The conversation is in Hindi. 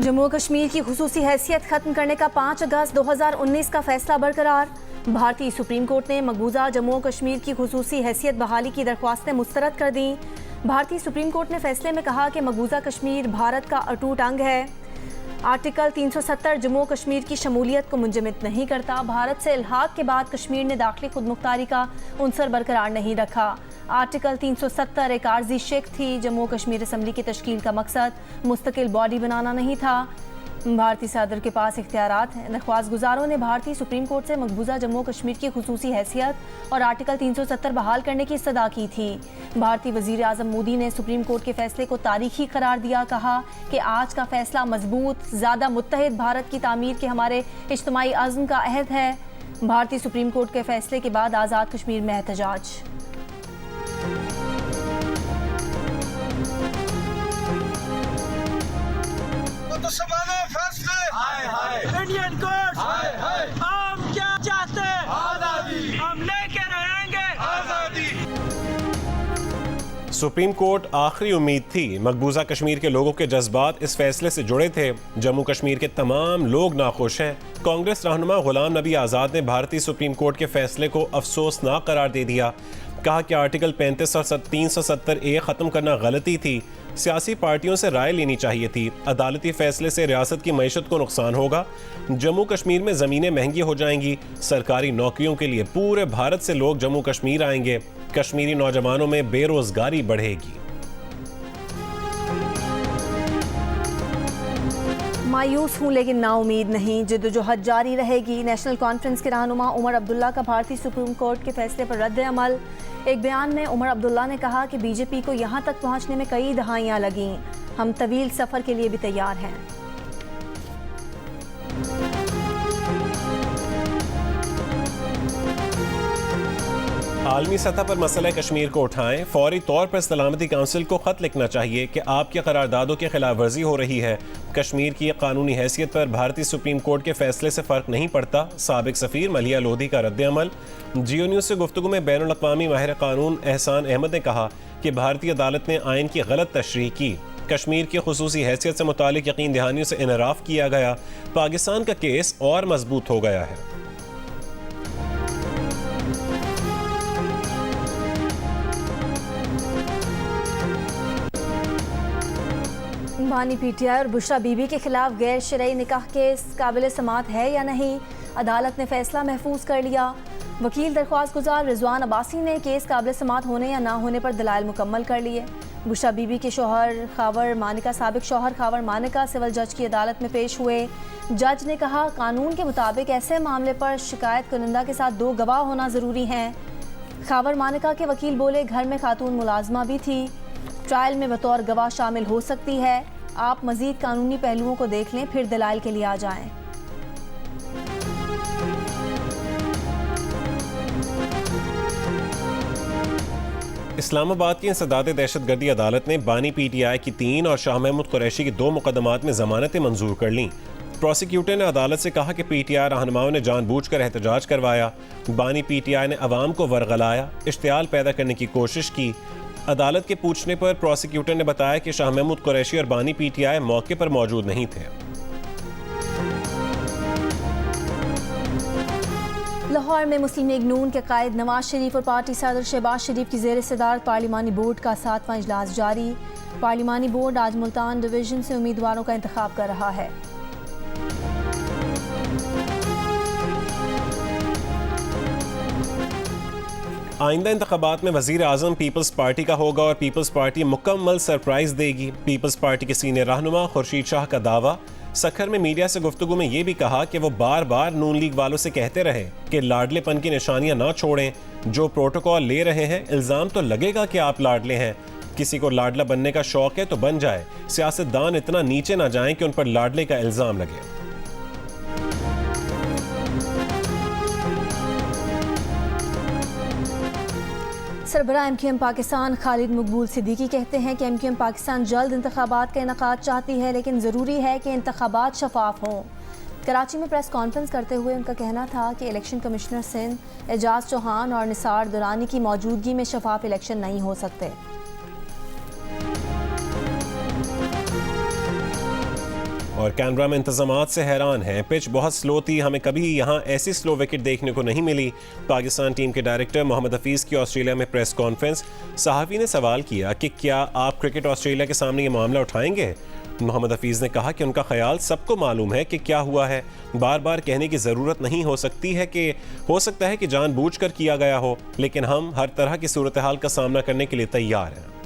जम्मू कश्मीर की खुसूसी हैसियत खत्म करने का 5 अगस्त 2019 का फैसला बरकरार। भारतीय सुप्रीम कोर्ट ने मकबूजा जम्मू कश्मीर की खुसूसी हैसियत बहाली की दरख्वास्तें मुस्तरद कर दी। भारतीय सुप्रीम कोर्ट ने फैसले में कहा कि मकबूजा कश्मीर भारत का अटूट अंग है। आर्टिकल 370 जम्मू कश्मीर की शमूलियत को मुंजमद नहीं करता। भारत से इल्हाक के बाद कश्मीर ने दाखिली खुदमुख्तारी का उनसर बरकरार नहीं रखा। आर्टिकल 370 एक आर्जी शिक थी। जम्मू कश्मीर असम्बली की तश्कील का मकसद मुस्तकिल बॉडी बनाना नहीं था। भारतीय सदर के पास इख्तियारात हैं। दरख्वास्त गुजारों ने भारतीय सुप्रीम कोर्ट से मकबूजा जम्मू कश्मीर की खुसूसी हैसियत और आर्टिकल 370 बहाल करने की इस्तदा की थी। भारतीय वज़ीर आज़म मोदी ने सुप्रीम कोर्ट के फैसले को तारीखी करार दिया। कहा कि आज का फैसला मजबूत, ज़्यादा मुत्तहिद भारत की तामीर के हमारे इज्तिमाई अज़्म का अहद है। भारतीय सुप्रीम कोर्ट के फैसले के बाद आज़ाद कश्मीर में एहतजाज। इंडियन कोर्ट हम क्या चाहते हैं? आजादी। हम लेके रहेंगे आजादी। सुप्रीम कोर्ट आखिरी उम्मीद थी। मकबूजा कश्मीर के लोगों के जज्बात इस फैसले से जुड़े थे। जम्मू कश्मीर के तमाम लोग नाखुश हैं। कांग्रेस रहनुमा गुलाम नबी आज़ाद ने भारतीय सुप्रीम कोर्ट के फैसले को अफसोसनाक करार दे दिया। कहा कि आर्टिकल 35 और 370A ख़त्म करना गलती थी। सियासी पार्टियों से राय लेनी चाहिए थी। अदालती फैसले से रियासत की मईशत को नुकसान होगा। जम्मू कश्मीर में ज़मीनें महंगी हो जाएंगी। सरकारी नौकरियों के लिए पूरे भारत से लोग जम्मू कश्मीर आएंगे। कश्मीरी नौजवानों में बेरोजगारी बढ़ेगी। मायूस हूँ लेकिन नाउमीद नहीं, जिद्दोजहद जारी रहेगी। नेशनल कॉन्फ्रेंस के रहनुमा उमर अब्दुल्ला का भारतीय सुप्रीम कोर्ट के फैसले पर रद्द अमल। एक बयान में उमर अब्दुल्ला ने कहा कि बीजेपी को यहाँ तक पहुँचने में कई दहाइयाँ लगीं। हम तवील सफ़र के लिए भी तैयार हैं। आलमी सतह पर मसला कश्मीर को उठाएं। फौरी तौर पर सलामती काउंसिल को खत लिखना चाहिए कि आपकी करारदादों की खिलाफ वर्जी हो रही है। कश्मीर की कानूनी हैसियत पर भारतीय सुप्रीम कोर्ट के फैसले से फ़र्क नहीं पड़ता। साबिक सफ़ीर मलिया लोधी का रद्द अमल। जियो न्यूज़ से गुफ्तगू में बैनुल अक़वामी माहिर कानून एहसान अहमद ने कहा कि भारतीय अदालत ने आइन की गलत तशरीह की। कश्मीर की खुसूसी हैसियत से मुतालिक यकीन दहानियों से इनराफ किया गया। पाकिस्तान का केस और मजबूत हो गया है। बानी पीटीआई और बुशरा बीबी के खिलाफ गैर शरई निकाह केस काबिल समात है या नहीं, अदालत ने फैसला महफूज कर लिया। वकील दरख्वास्त गुजार रिजवान अब्बासी ने केस काबिल समात होने या ना होने पर दलाइल मुकम्मल कर लिए। बुशरा बीबी के शौहर खावर मानिका, साबिक शौहर खावर मानिका सिविल जज की अदालत में पेश हुए। जज ने कहा कानून के मुताबिक ऐसे मामले पर शिकायत कुनिंदा के साथ 2 गवाह होना ज़रूरी हैं। खावर मानिका के वकील बोले घर में खातून मुलाजमा भी थी, ट्रायल में बतौर गवाह शामिल हो सकती है। आप मजीद कानूनी पहलुओं को देख लें फिर दलाइल के लिए आ जाएं। इस्लामाबाद की इंसदाद दहशतगर्दी अदालत ने बानी पीटीआई की 3 और शाह महमूद कुरैशी की 2 मुकदमात में जमानतें मंजूर कर लीं। प्रोसिक्यूटर ने अदालत से कहा कि पीटीआई रहनुमाओं ने जानबूझकर एहतजाज करवाया। बानी पीटीआई ने अवाम को वर्गलाया, इश्तियाल पैदा करने की कोशिश की। अदालत के पूछने पर प्रोसिक्यूटर ने बताया कि शाह महमूद कुरैशी और बानी पीटीआई मौके पर मौजूद नहीं थे। लाहौर में मुस्लिम लीग नून के कायद नवाज शरीफ और पार्टी सदर शहबाज शरीफ की ज़ेर सदारत पार्लिमानी बोर्ड का 7वां इजलास जारी। पार्लिमानी बोर्ड आज मुल्तान डिवीज़न से उम्मीदवारों का इंतखाब कर रहा है। आइंदा इंतखाबात में वज़ीर आज़म पीपल्स पार्टी का होगा और पीपल्स पार्टी मुकम्मल सरप्राइज देगी। पीपल्स पार्टी के सीनियर रहनुमा खुर्शीद शाह का दावा। सखर में मीडिया से गुफ्तगू में ये भी कहा कि वो बार बार नून लीग वालों से कहते रहे कि लाडलेपन की निशानियां ना छोड़ें। जो प्रोटोकॉल ले रहे हैं, इल्ज़ाम तो लगेगा कि आप लाडले हैं। किसी को लाडला बनने का शौक है तो बन जाए। सियासतदान इतना नीचे ना जाएं कि उन पर लाडले का इल्ज़ाम लगे। सरबराह एमक्यूएम पाकिस्तान खालिद मकबूल सिद्दीकी कहते हैं कि एमक्यूएम पाकिस्तान जल्द इंतखाबात का इनेकाद चाहती है, लेकिन ज़रूरी है कि इंतखाबात शफाफ हों। कराची में प्रेस कॉन्फ्रेंस करते हुए उनका कहना था कि इलेक्शन कमिश्नर सिंध एजाज चौहान और निसार दुरानी की मौजूदगी में शफाफ इलेक्शन नहीं हो सकते। और कैनबरा में इंतजामात से हैरान हैं, पिच बहुत स्लो थी, हमें कभी यहाँ ऐसी स्लो विकेट देखने को नहीं मिली। पाकिस्तान टीम के डायरेक्टर मोहम्मद हफीज़ की ऑस्ट्रेलिया में प्रेस कॉन्फ्रेंस। सहाफ़ी ने सवाल किया कि क्या आप क्रिकेट ऑस्ट्रेलिया के सामने ये मामला उठाएंगे। मोहम्मद हफीज़ ने कहा कि उनका ख्याल सबको मालूम है कि क्या हुआ है, बार बार कहने की ज़रूरत नहीं हो सकती है कि हो सकता है कि जानबूझकर किया गया हो, लेकिन हम हर तरह की सूरत हाल का सामना करने के लिए तैयार हैं।